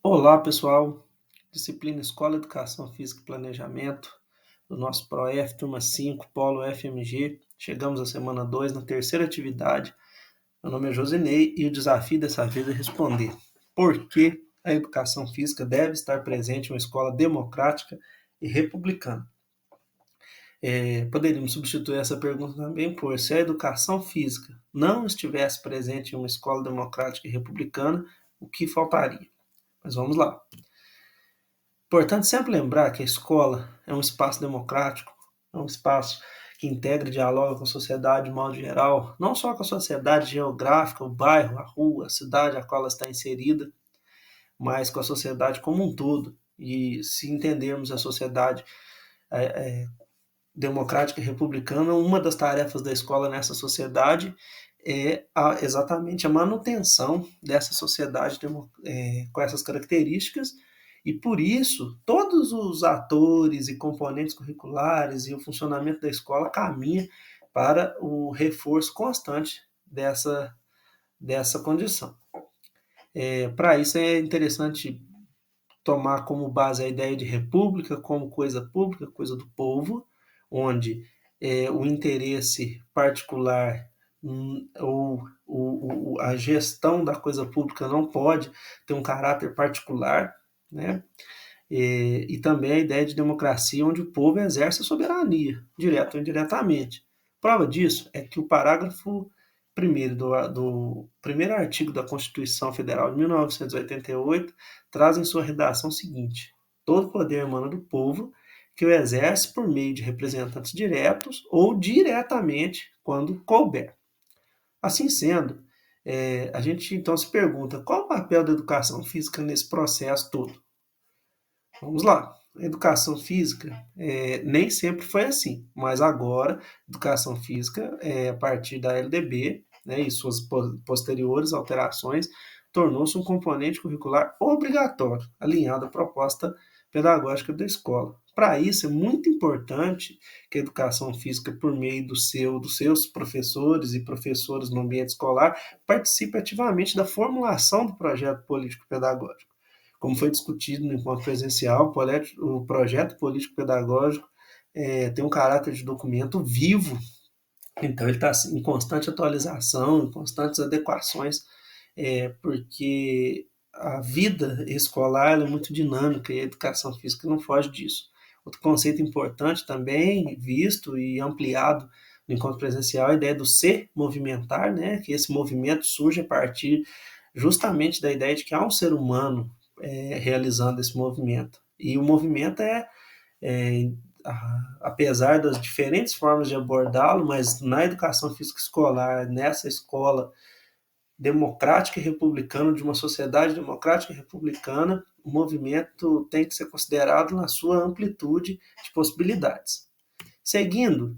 Olá, pessoal. Disciplina Escola, Educação Física e Planejamento, do nosso ProF, turma 5, Polo FMG. Chegamos à semana 2, na terceira atividade. Meu nome é Josinei e o desafio dessa vez é responder por que a educação física deve estar presente em uma escola democrática e republicana. Poderíamos substituir essa pergunta também por se a educação física não estivesse presente em uma escola democrática e republicana, o que faltaria? Mas vamos lá. Importante sempre lembrar que a escola é um espaço democrático, é um espaço que integra e dialoga com a sociedade de modo geral, não só com a sociedade geográfica, o bairro, a rua, a cidade a qual ela está inserida, mas com a sociedade como um todo. E se entendermos a sociedade democrática e republicana, uma das tarefas da escola nessa sociedade é exatamente a manutenção dessa sociedade com essas características, e por isso todos os atores e componentes curriculares e o funcionamento da escola caminha para o reforço constante dessa condição. Para isso é interessante tomar como base a ideia de república como coisa pública, coisa do povo, onde o interesse particular ou a gestão da coisa pública não pode ter um caráter particular, né? E também a ideia de democracia, onde o povo exerce a soberania, direto ou indiretamente. Prova disso é que o parágrafo primeiro do primeiro artigo da Constituição Federal de 1988 traz em sua redação o seguinte: todo poder emana do povo, que o exerce por meio de representantes diretos ou diretamente, quando couber. Assim sendo, a gente então se pergunta qual o papel da educação física nesse processo todo. Vamos lá. A educação física nem sempre foi assim, mas agora, educação física, a partir da LDB, né, e suas posteriores alterações, tornou-se um componente curricular obrigatório, alinhado à proposta pedagógica da escola. Para isso, é muito importante que a educação física, por meio dos seus professores e professoras no ambiente escolar, participe ativamente da formulação do projeto político-pedagógico. Como foi discutido no encontro presencial, o projeto político-pedagógico tem um caráter de documento vivo, então ele está em constante atualização, em constantes adequações, porque a vida escolar é muito dinâmica e a educação física não foge disso. Outro conceito importante também, visto e ampliado no encontro presencial, é a ideia do ser movimentar, né? Que esse movimento surge a partir justamente da ideia de que há um ser humano realizando esse movimento. E o movimento é apesar das diferentes formas de abordá-lo, mas na educação física escolar, nessa escola democrática e republicana, de uma sociedade democrática e republicana, o movimento tem que ser considerado na sua amplitude de possibilidades. Seguindo,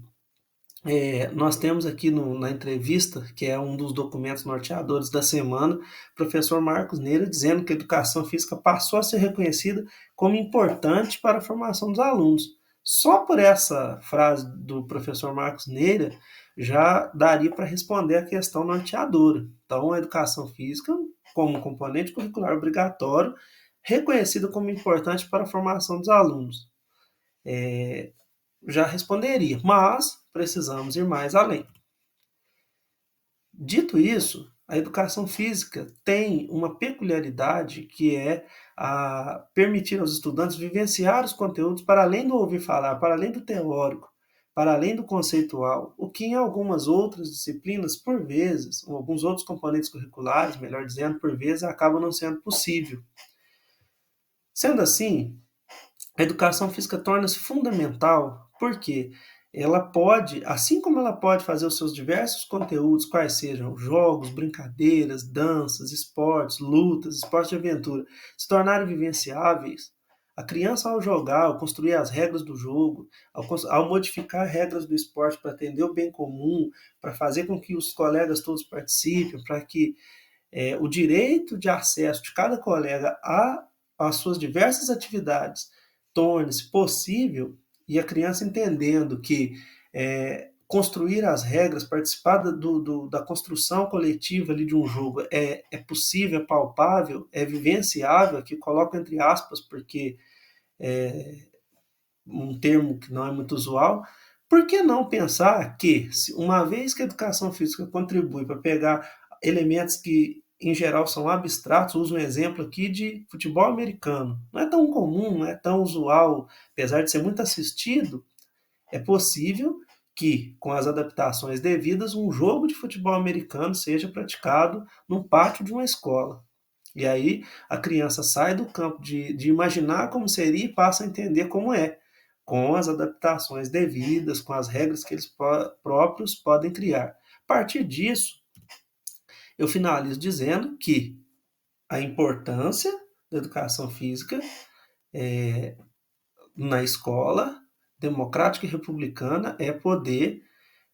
nós temos aqui na entrevista, que é um dos documentos norteadores da semana, o professor Marcos Neira dizendo que a educação física passou a ser reconhecida como importante para a formação dos alunos. Só por essa frase do professor Marcos Neira já daria para responder a questão norteadora. Então, a educação física, como componente curricular obrigatório, reconhecida como importante para a formação dos alunos. Já responderia, mas precisamos ir mais além. Dito isso, a educação física tem uma peculiaridade que é permitir aos estudantes vivenciar os conteúdos para além do ouvir falar, para além do teórico, para além do conceitual, o que em algumas outras disciplinas, por vezes, ou alguns outros componentes curriculares, melhor dizendo, por vezes, acaba não sendo possível. Sendo assim, a educação física torna-se fundamental porque ela pode, assim como ela pode fazer os seus diversos conteúdos, quais sejam jogos, brincadeiras, danças, esportes, lutas, esportes de aventura, se tornarem vivenciáveis, a criança ao jogar, ao construir as regras do jogo, ao modificar regras do esporte para atender o bem comum, para fazer com que os colegas todos participem, para que o direito de acesso de cada colega às suas diversas atividades torne-se possível, e a criança entendendo que construir as regras, participar da construção coletiva ali de um jogo é possível, é palpável, é vivenciável, que coloco entre aspas, porque é um termo que não é muito usual, por que não pensar que, uma vez que a educação física contribui para pegar elementos que, em geral, são abstratos, uso um exemplo aqui de futebol americano, não é tão comum, não é tão usual, apesar de ser muito assistido, é possível que, com as adaptações devidas, um jogo de futebol americano seja praticado no pátio de uma escola. E aí a criança sai do campo de imaginar como seria e passa a entender como é, com as adaptações devidas, com as regras que eles próprios podem criar. A partir disso, eu finalizo dizendo que a importância da educação física na escola democrática e republicana é poder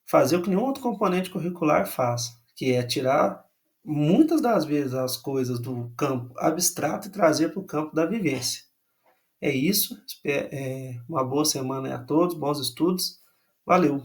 fazer o que nenhum outro componente curricular faz, que é tirar muitas das vezes as coisas do campo abstrato e trazer para o campo da vivência. É isso. Uma boa semana a todos, bons estudos. Valeu!